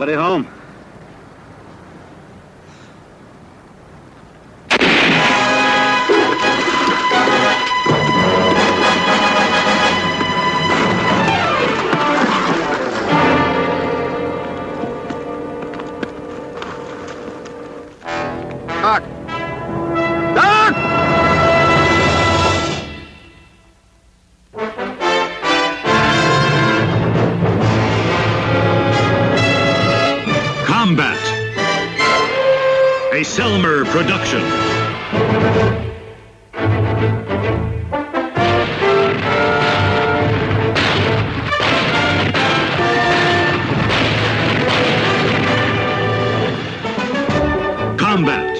Anybody home? Doc! Doc! Combate, a Selmer production. Combate.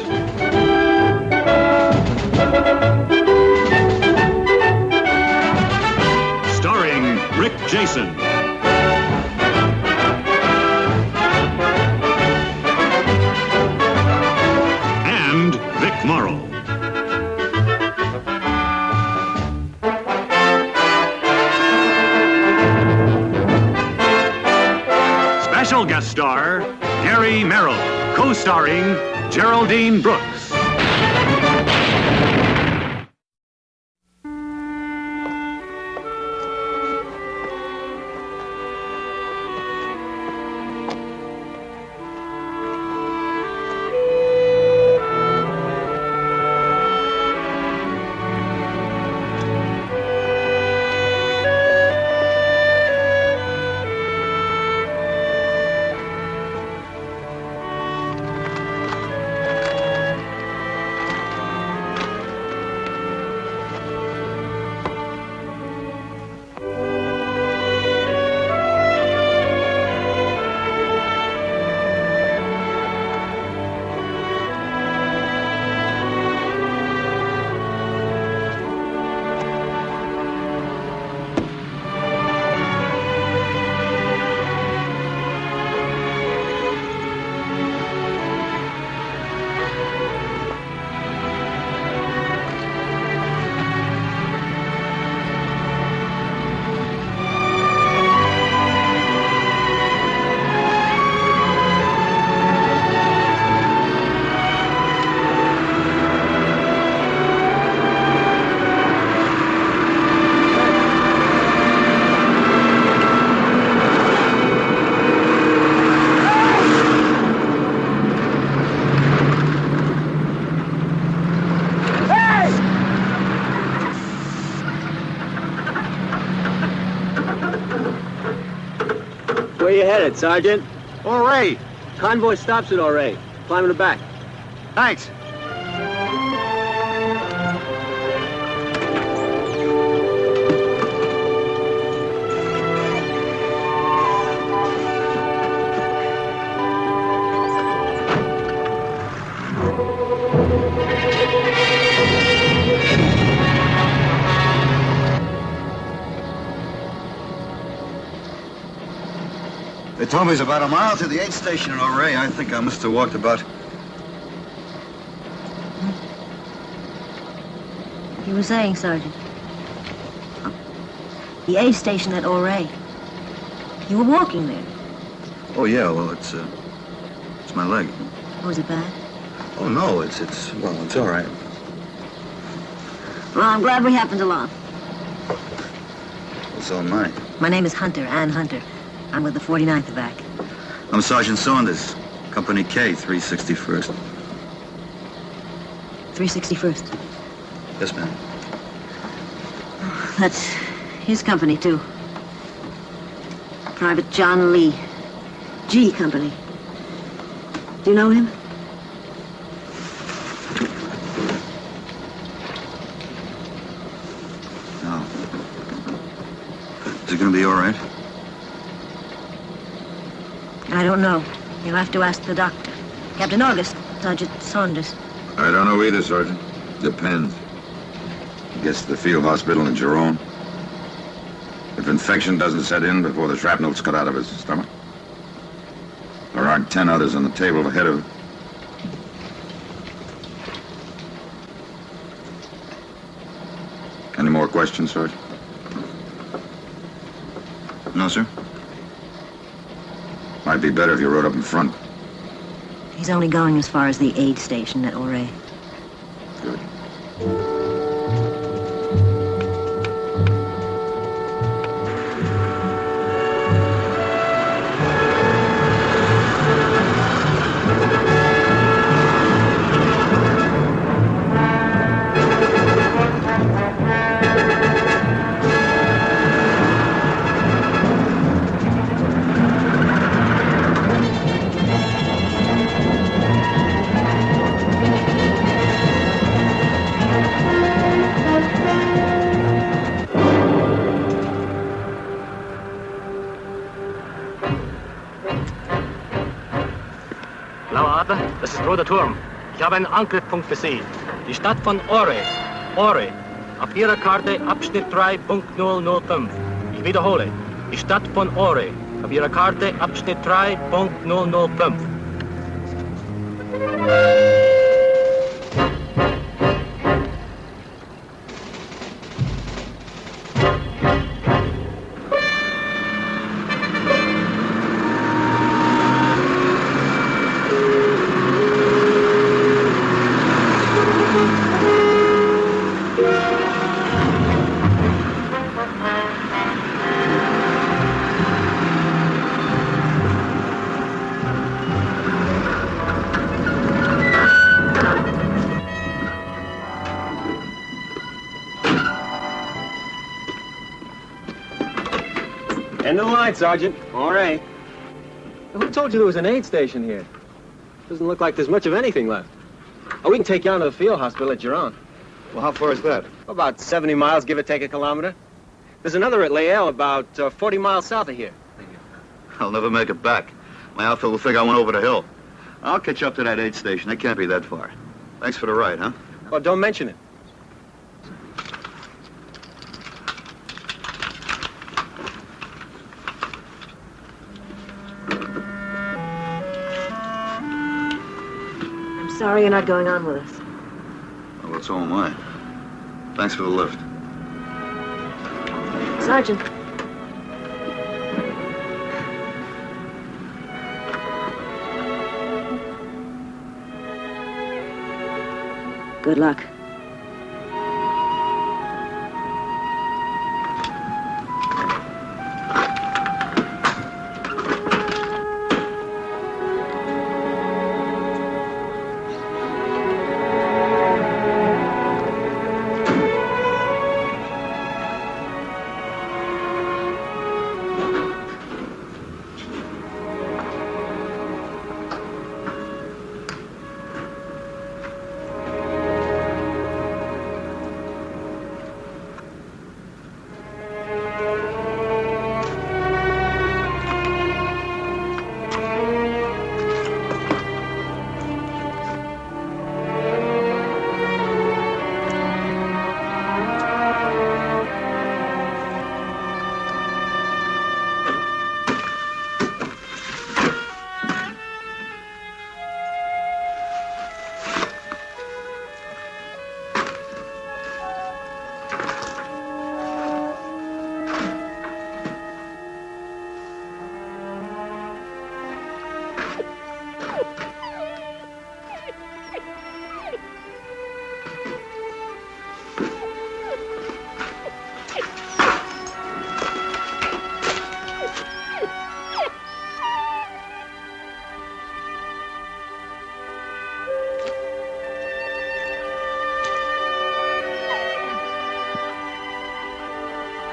Starring Rick Jason. And Vic Morrow. Special guest star, Gary Merrill. Co-starring Geraldine Brooks. Where you headed, Sergeant? Ray. Convoy stops at Ouray. Climb in the back. Thanks. They told me it's about a mile to the aid station in Ouray. I think I must have walked about. You were saying, Sergeant. The aid station at Ouray. You were walking there. Oh, yeah, well, it's my leg. Was it bad? Oh, no, it's all right. Well, I'm glad we happened along. Well, so am I. My name is Hunter, Ann Hunter. I'm with the 49th back. I'm Sergeant Saunders, Company K, 361st. 361st. Yes, ma'am. That's his company, too. Private John Lee. G Company. Do you know him? No. Is it going to be all right? I don't know. You'll have to ask the doctor. Captain August, Sergeant Saunders. I don't know either, Sergeant. Depends. He gets to the field hospital in Jerome. If infection doesn't set in before the shrapnel's cut out of his stomach. There aren't 10 others on the table ahead of him. Any more questions, Sergeant? No, sir. Might be better if you rode up in front. He's only going as far as the aid station at Ouray. Good. Das ist Roter Turm. Ich habe einen Angriffspunkt für Sie. Die Stadt von Ouray. Ouray. Auf Ihrer Karte Abschnitt 3.005. Ich wiederhole. Die Stadt von Ouray. Auf Ihrer Karte Abschnitt 3.005. End of the line, Sergeant. All right. Who told you there was an aid station here? Doesn't look like there's much of anything left. Oh, we can take you on to the field hospital at Giron. Well, how far is that? About 70 miles, give or take a kilometer. There's another at Layelle about 40 miles south of here. I'll never make it back. My outfit will think I went over the hill. I'll catch up to that aid station. It can't be that far. Thanks for the ride, huh? Well, don't mention it. I'm sorry you're not going on with us. Well, so am I. Thanks for the lift. Sergeant. Good luck.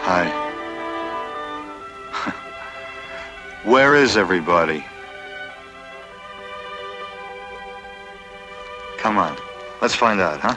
Hi. Where is everybody? Come on. Let's find out, huh?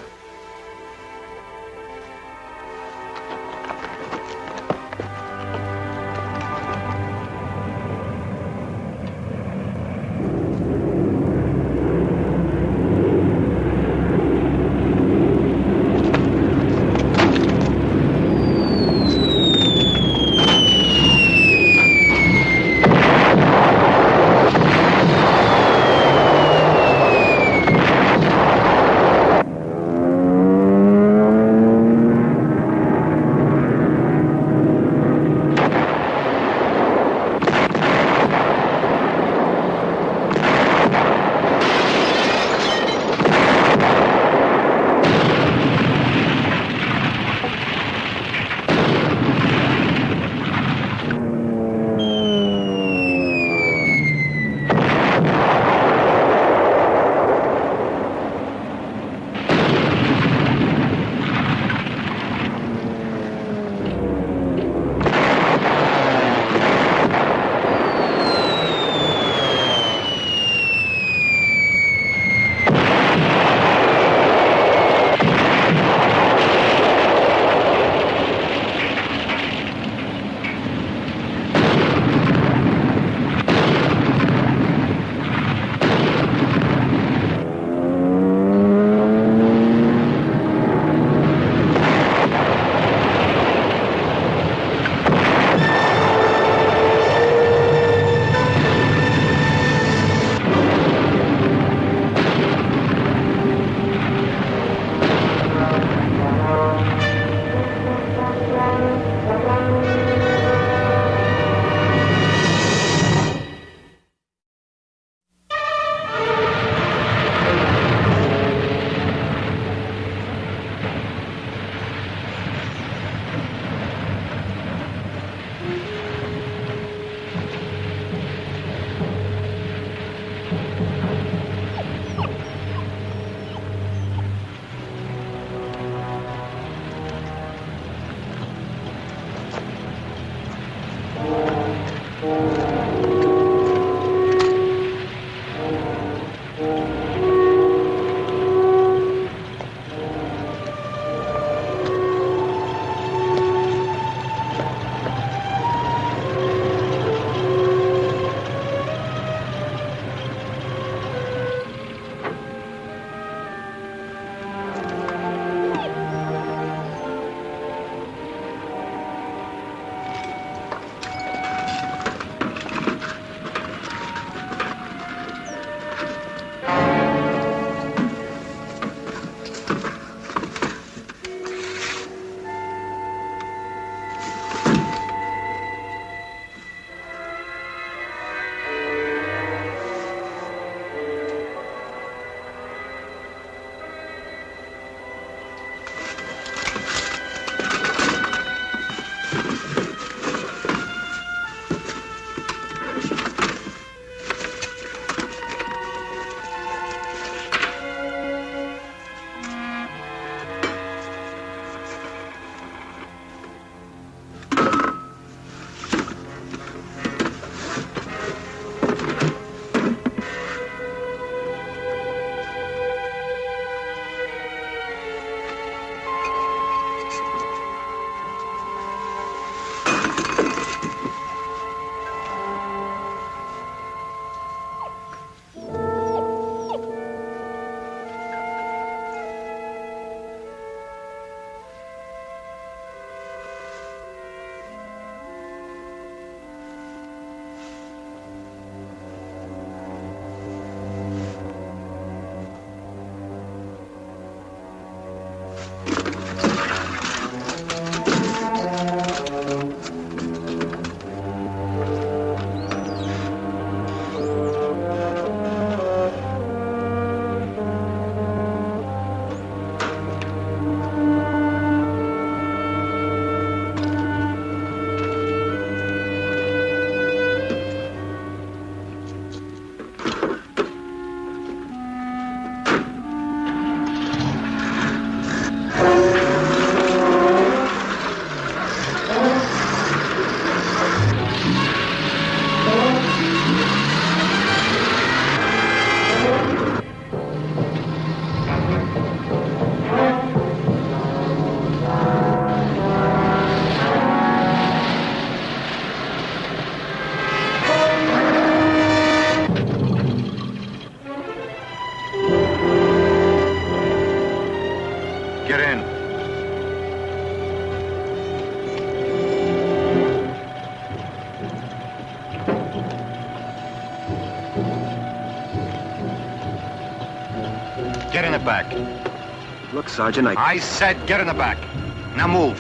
Get in the back. Look, Sergeant, I said get in the back. Now move.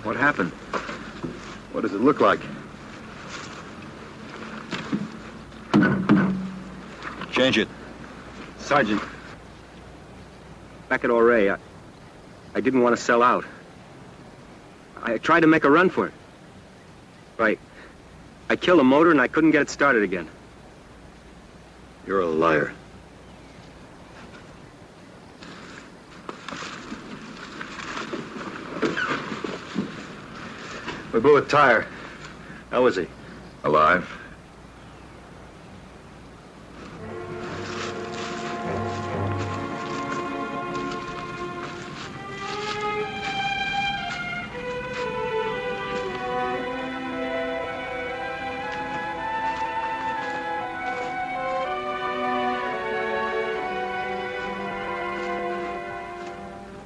What happened? What does it look like? Change it. Sergeant, back at Ouray, I didn't want to sell out. I tried to make a run for it. Right. I killed a motor and I couldn't get it started again. You're a liar. We blew a tire. How is he? Alive?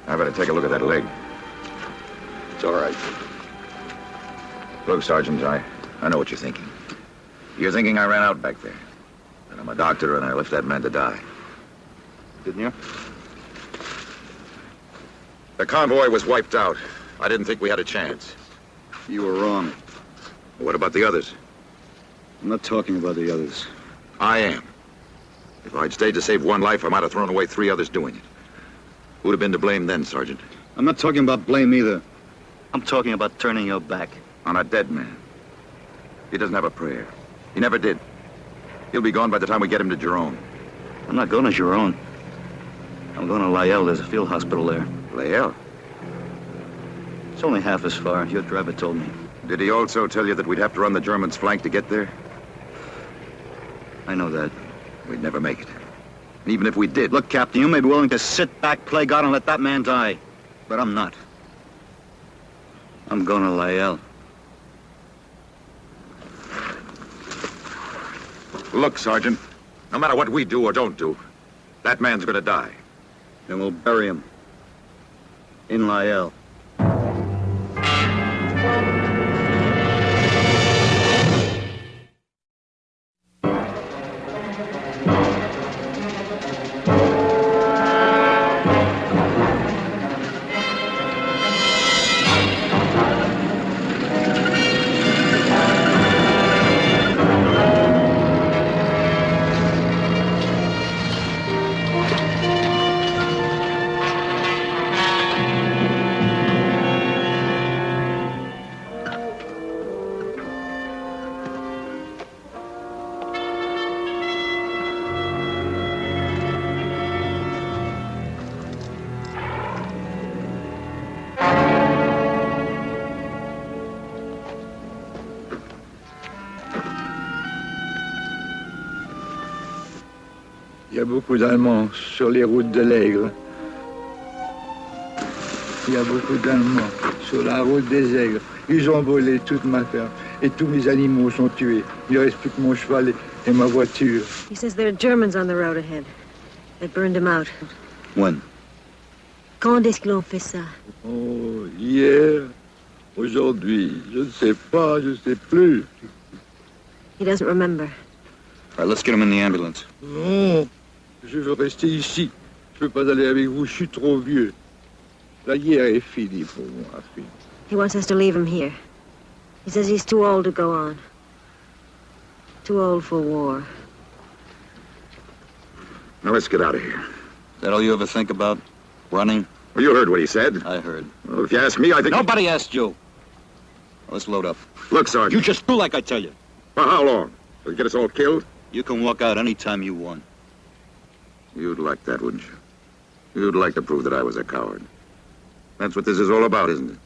I better take a look at that leg. It's all right. Look, Sergeant, I know what you're thinking. You're thinking I ran out back there. And I'm a doctor and I left that man to die. Didn't you? The convoy was wiped out. I didn't think we had a chance. You were wrong. What about the others? I'm not talking about the others. I am. If I'd stayed to save one life, I might have thrown away 3 others doing it. Who'd have been to blame then, Sergeant? I'm not talking about blame either. I'm talking about turning your back. On a dead man. He doesn't have a prayer. He never did. He'll be gone by the time we get him to Jerome. I'm not going to Giron. I'm going to Lyell. There's a field hospital there. Lyell? It's only half as far. Your driver told me. Did he also tell you that we'd have to run the Germans' flank to get there? I know that. We'd never make it. And even if we did... Look, Captain, you may be willing to sit back, play God, and let that man die. But I'm not. I'm going to Lyell. Look, Sergeant, no matter what we do or don't do, that man's gonna die. Then we'll bury him. In Lyell. Il y a beaucoup d'Allemands sur les routes de l'Aigle. Il y a beaucoup d'Allemands sur la route des Aigles. Ils ont volé toute ma ferme et tous mes animaux sont tués. Il ne reste plus que mon cheval et ma voiture. He says there are Germans on the road ahead. They burned him out. When? Quand est-ce qu'ils ont fait ça? Oh, hier, aujourd'hui, je ne sais pas, je ne sais plus. He doesn't remember. All right, let's get him in the ambulance. Non, je veux rester ici. Je ne peux pas aller avec vous, je suis trop vieux. La guerre est finie pour moi, fille. He wants us to leave him here. He says he's too old to go on. Too old for war. Now let's get out of here. Is that all you ever think about? Running? Well, you heard what he said. I heard. Well, if you ask me, I think... Nobody asked you. Well, let's load up. Look, Sergeant. You just do like I tell you. For how long? Will you get us all killed? You can walk out any time you want. You'd like that, wouldn't you? You'd like to prove that I was a coward. That's what this is all about, isn't it?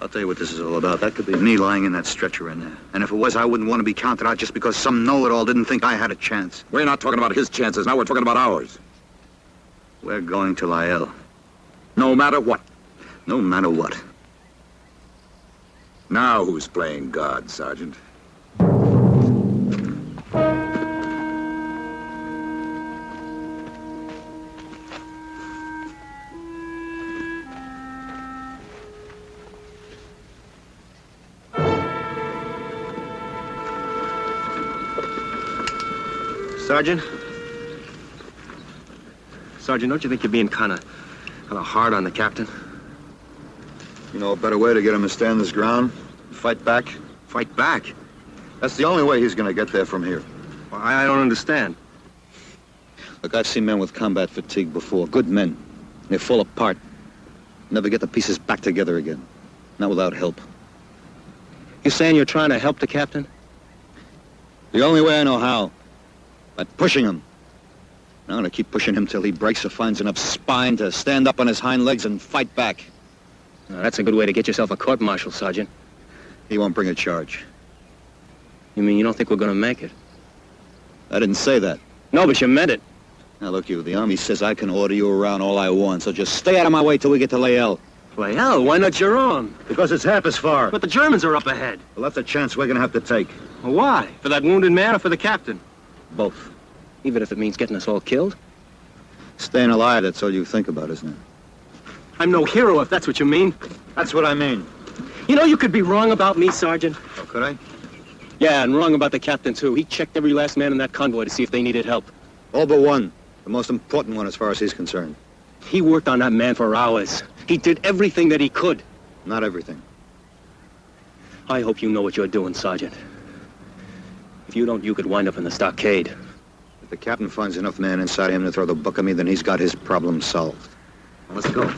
I'll tell you what this is all about. That could be me lying in that stretcher in there. And if it was, I wouldn't want to be counted out just because some know-it-all didn't think I had a chance. We're not talking about his chances now. We're talking about ours. We're going to Lyell. No matter what. No matter what. Now who's playing God, Sergeant? Sergeant? Sergeant, don't you think you're being kind of hard on the captain? You know a better way to get him to stand his ground? Fight back? Fight back? That's the only way he's going to get there from here. Well, I don't understand. Look, I've seen men with combat fatigue before. Good men. They fall apart. Never get the pieces back together again. Not without help. You saying you're trying to help the captain? The only way I know how. By pushing him. I'm going to keep pushing him till he breaks or finds enough spine to stand up on his hind legs and fight back. Now, that's a good way to get yourself a court-martial, Sergeant. He won't bring a charge. You mean you don't think we're going to make it? I didn't say that. No, but you meant it. Now, look, the Army says I can order you around all I want, so just stay out of my way till we get to Lyell. Lyell? Why not Jerome? Because it's half as far. But the Germans are up ahead. Well, that's a chance we're going to have to take. Well, why? For that wounded man or for the captain? Both. Even if it means getting us all killed? Staying alive, that's all you think about, isn't it? I'm no hero, if that's what you mean. That's what I mean. You know, you could be wrong about me, Sergeant. Oh, could I? Yeah, and wrong about the captain, too. He checked every last man in that convoy to see if they needed help. All but one. The most important one as far as he's concerned. He worked on that man for hours. He did everything that he could. Not everything. I hope you know what you're doing, Sergeant. If you don't, you could wind up in the stockade. If the captain finds enough men inside him to throw the book at me, then he's got his problem solved. Well, let's go.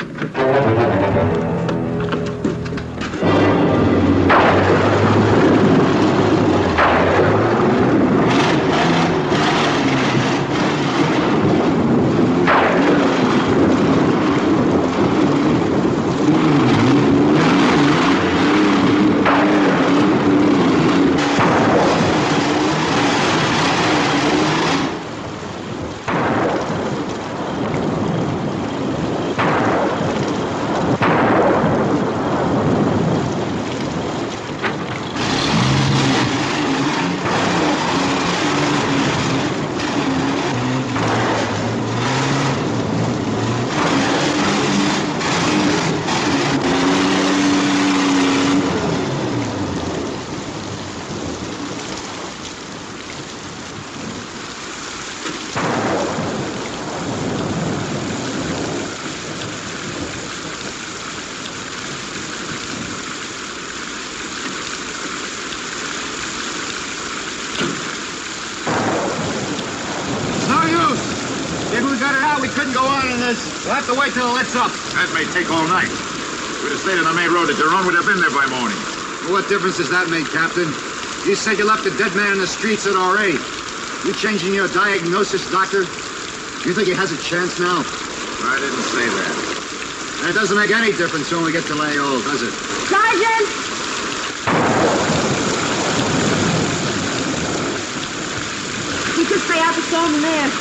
We'll have to wait till it lets up. That may take all night. We'd have stayed on the main road to Jerome. We'd have been there by morning. Well, what difference does that make, Captain? You said you left a dead man in the streets at R.A. You changing your diagnosis, Doctor? You think he has a chance now? I didn't say that. And it doesn't make any difference when we get to Lyell, does it? Sergeant! You could stay out the storm in there.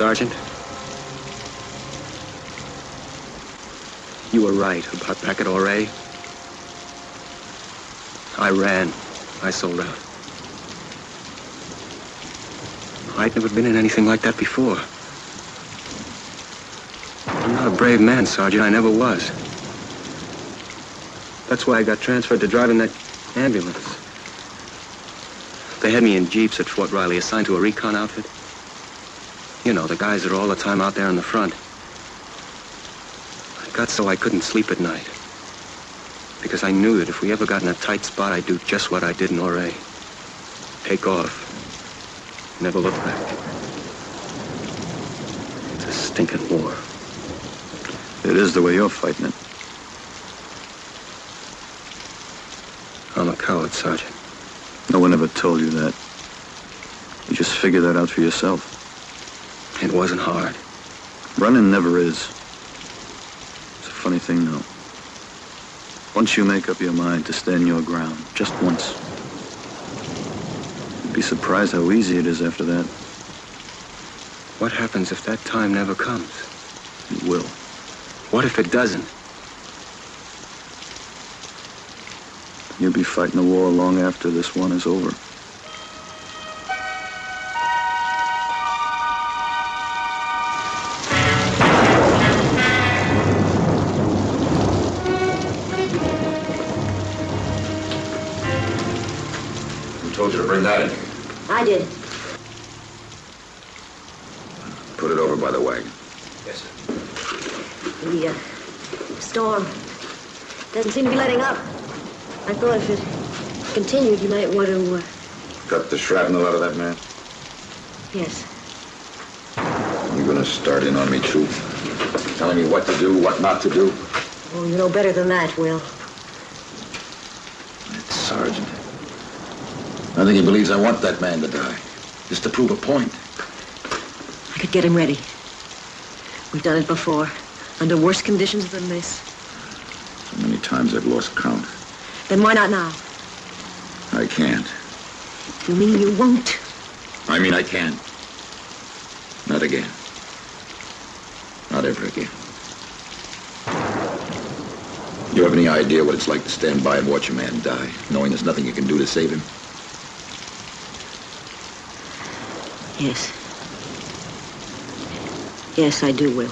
Sergeant. You were right about back at Auray. I ran. I sold out. I'd never been in anything like that before. I'm not a brave man, Sergeant. I never was. That's why I got transferred to driving that ambulance. They had me in jeeps at Fort Riley, assigned to a recon outfit. You know, the guys that are all the time out there in the front. I got so I couldn't sleep at night. Because I knew that if we ever got in a tight spot, I'd do just what I did in Auray. Take off. Never look back. It's a stinking war. It is the way you're fighting it. I'm a coward, Sergeant. No one ever told you that. You just figured that out for yourself. It wasn't hard. Running never is. It's a funny thing, though. Once you make up your mind to stand your ground, just once, you'd be surprised how easy it is after that. What happens if that time never comes? It will. What if it doesn't? You'll be fighting a war long after this one is over. Who told you to bring that in here? I did. Put it over by the wagon. Yes, sir. The storm doesn't seem to be letting up. I thought if it continued, you might want to, Cut the shrapnel out of that man? yes. You gonna start in on me, too? Telling me what to do, what not to do? Oh, you know better than that, Will. That sergeant. I think he believes I want that man to die. Just to prove a point. I could get him ready. We've done it before, under worse conditions than this. So many times I've lost count. Then why not now? I can't. You mean you won't? I mean, I can. Not again. Not ever again. You have any idea what it's like to stand by and watch a man die, knowing there's nothing you can do to save him? Yes. Yes, I do, Will.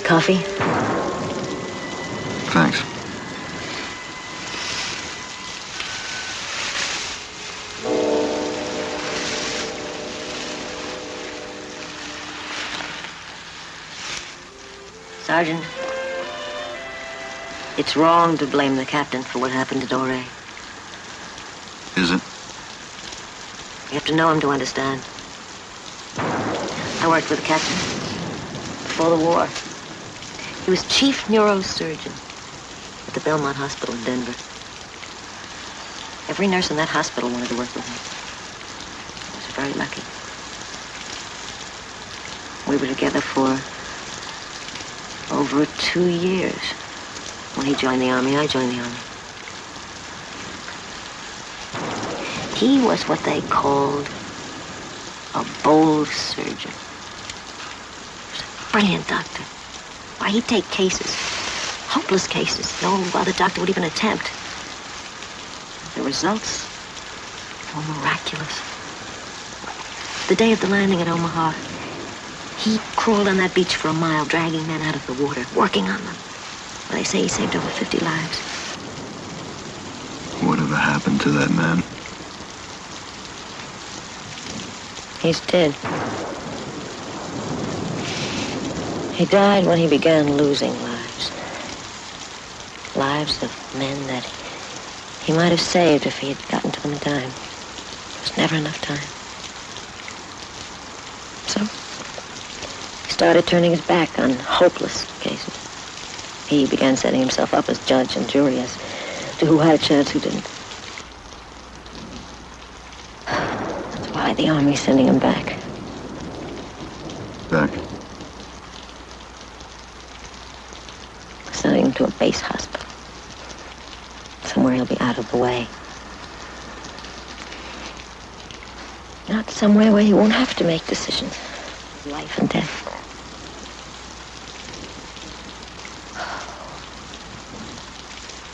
Coffee? Thanks. Sergeant, it's wrong to blame the captain for what happened at Auray. Is it? You have to know him to understand. I worked with the captain before the war. He was chief neurosurgeon at the Belmont Hospital in Denver. Every nurse in that hospital wanted to work with me. I was very lucky. We were together for over 2 years. When he joined the Army, I joined the Army. He was what they called a bold surgeon. He was a brilliant doctor. Why, he'd take cases, hopeless cases, no other doctor would even attempt. The results were miraculous. The day of the landing at Omaha, he crawled on that beach for a mile, dragging men out of the water, working on them. Well, they say he saved over 50 lives. Whatever happened to that man? He's dead. He died when he began losing lives. Lives of men that he might have saved if he had gotten to them in time. There was never enough time. So, he started turning his back on hopeless cases. He began setting himself up as judge and jury as to who had a chance, who didn't. That's why the Army's sending him back. Back? Sending him to a base hospital. Somewhere he'll be out of the way. Not somewhere where he won't have to make decisions. Life and death.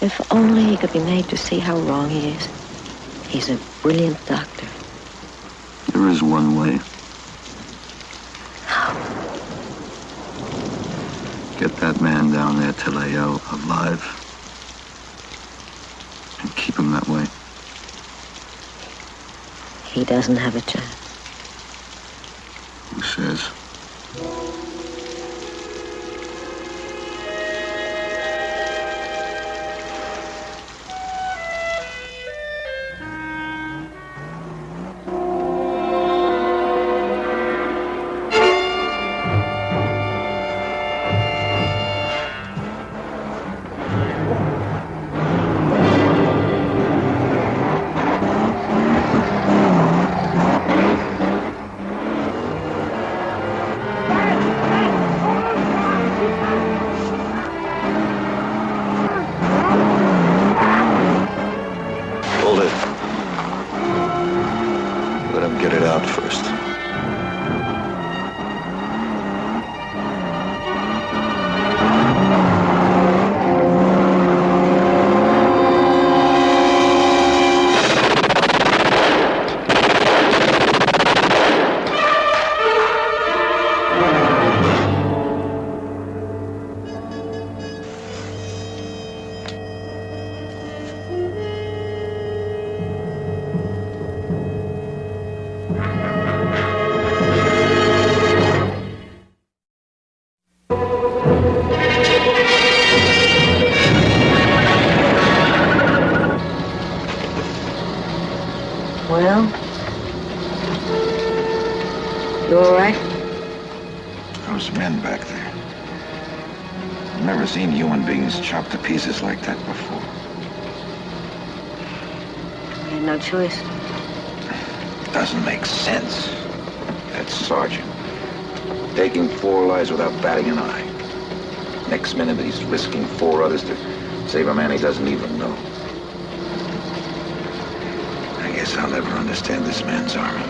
If only he could be made to see how wrong he is. He's a brilliant doctor. There is one way. How? Get that man down there till they are alive. And keep him that way. He doesn't have a chance. Who says? Hold it. Let him get it out first. Well? You all right? Those men back there. I've never seen human beings chopped to pieces like that before. We had no choice. Doesn't make sense. That sergeant taking 4 lives without batting an eye. Next minute he's risking 4 others to save a man he doesn't even know. I guess I'll never understand this man's army.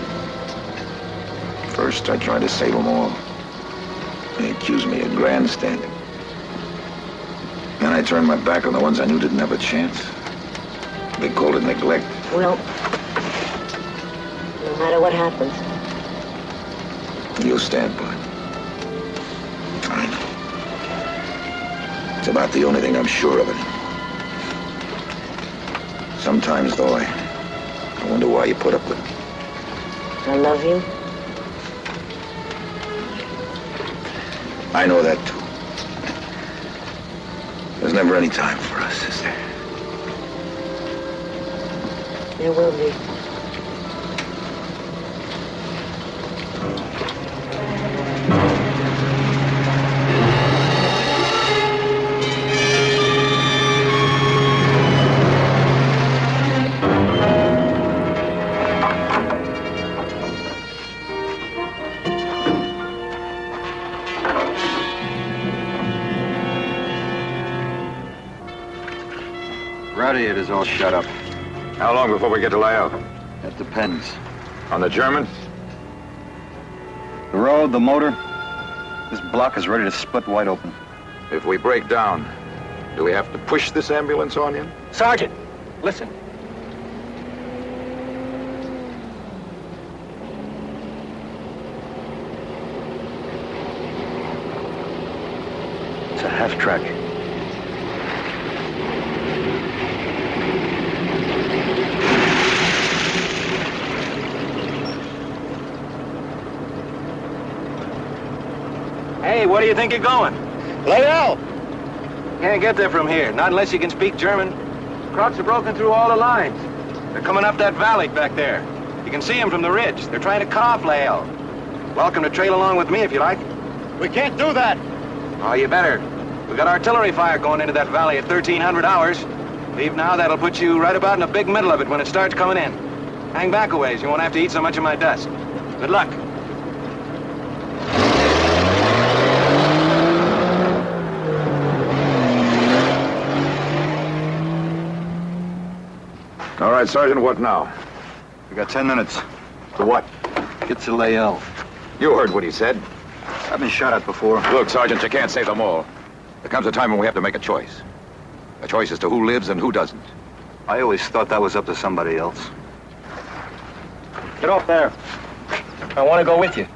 First, I tried to save them all. They accused me of grandstanding. Then I turned my back on the ones I knew didn't have a chance. They called it neglect. Well, no matter what happens, You'll stand by it. Fine. It's about the only thing I'm sure of anymore. Sometimes, though, I wonder why you put up with me. I love you. I know that, too. There's never any time for us, is there? There will be. Radiator's all shut up. How long before we get to Lael? That depends. On the German? The road, the motor. This block is ready to split wide open. If we break down, do we have to push this ambulance on you? Sergeant, listen. It's a half-track. Hey, where do you think you're going? Lael! Can't get there from here, not unless you can speak German. Crocs are broken through all the lines. They're coming up that valley back there. You can see them from the ridge. They're trying to cut off Lael. Welcome to trail along with me if you like. We can't do that! Oh, you better. We got artillery fire going into that valley at 1300 hours. Leave now, that'll put you right about in the big middle of it when it starts coming in. Hang back a ways, you won't have to eat so much of my dust. Good luck. All right, Sergeant, what now? We got 10 minutes. To what? Get to Lael. You heard what he said. I've been shot at before. Look, Sergeant, you can't save them all. There comes a time when we have to make a choice. A choice as to who lives and who doesn't. I always thought that was up to somebody else. Get off there. I want to go with you.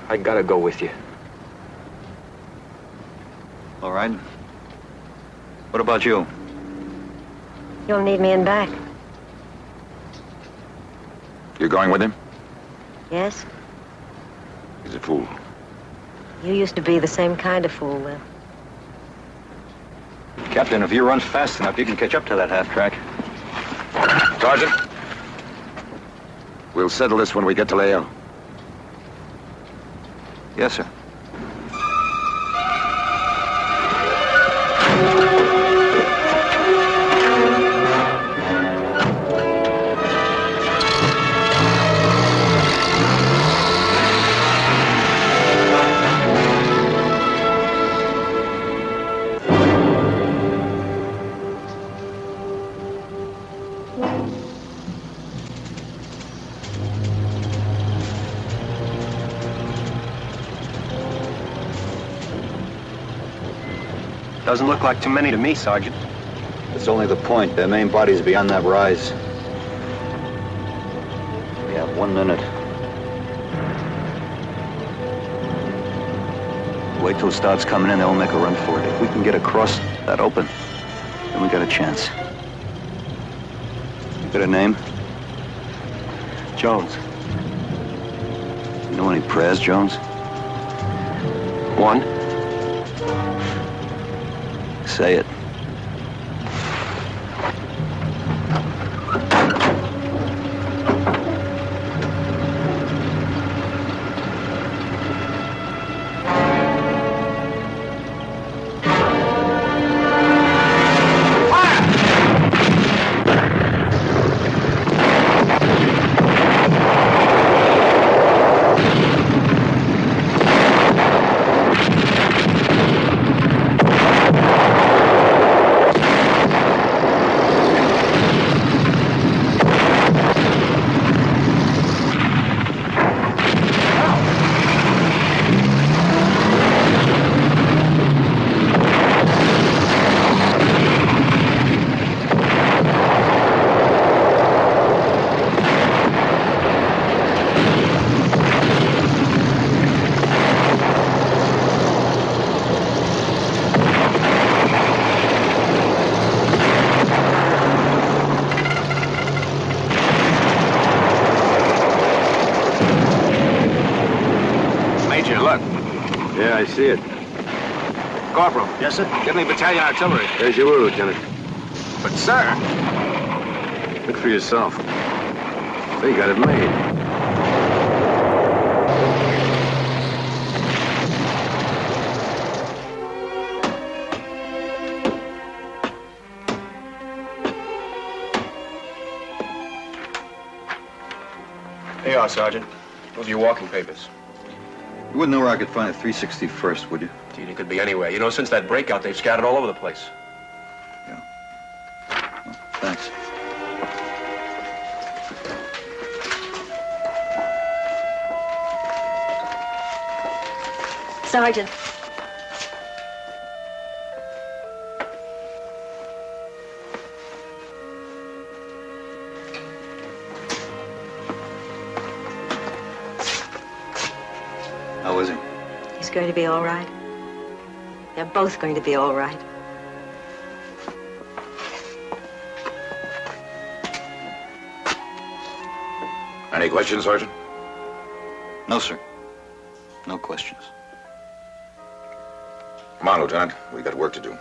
I gotta go with you. All right. What about you? You'll need me in back. You going with him? Yes? He's a fool. You used to be the same kind of fool, Will. Captain, if you run fast enough, you can catch up to that half-track. Sergeant, we'll settle this when we get to Lael. Yes, sir. Doesn't look like too many to me, Sergeant. It's only the point. Their main body's beyond that rise. We have 1 minute. Wait till it starts coming in, they'll make a run for it. If we can get across that open, then we got a chance. You got a name? Jones. You know any prayers, Jones? One. Say it. Yeah, I see it. Corporal. Yes, sir? Give me battalion artillery. As you will, Lieutenant. But, sir. Look for yourself. They got it made. Here you are, Sergeant. Those are your walking papers. You wouldn't know where I could find a 361st, would you? Gee, it could be anywhere. You know, since that breakout, they've scattered all over the place. Yeah. Thanks. Sergeant. How is he? He's going to be all right. They're both going to be all right. Any questions, Sergeant? No, sir. No questions. Come on, Lieutenant. We got work to do.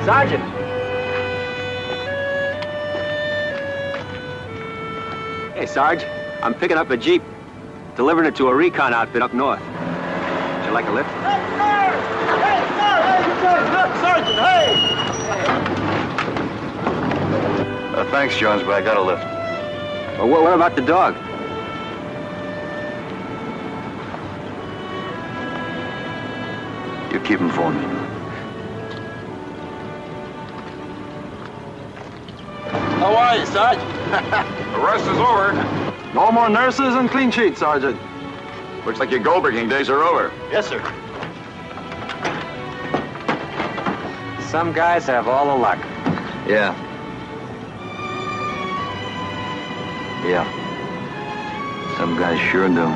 Sergeant! Hey, Sarge. I'm picking up a Jeep, delivering it to a recon outfit up north. Would you like a lift? Sergeant, hey! Thanks, Jones, but I got a lift. Well, what about the dog? You keep him for me. How are you, Sarge? The rest is over. No more nurses and clean sheets, Sergeant. Looks like your gold-breaking days are over. Yes, sir. Some guys have all the luck. Yeah. Yeah. Some guys sure do.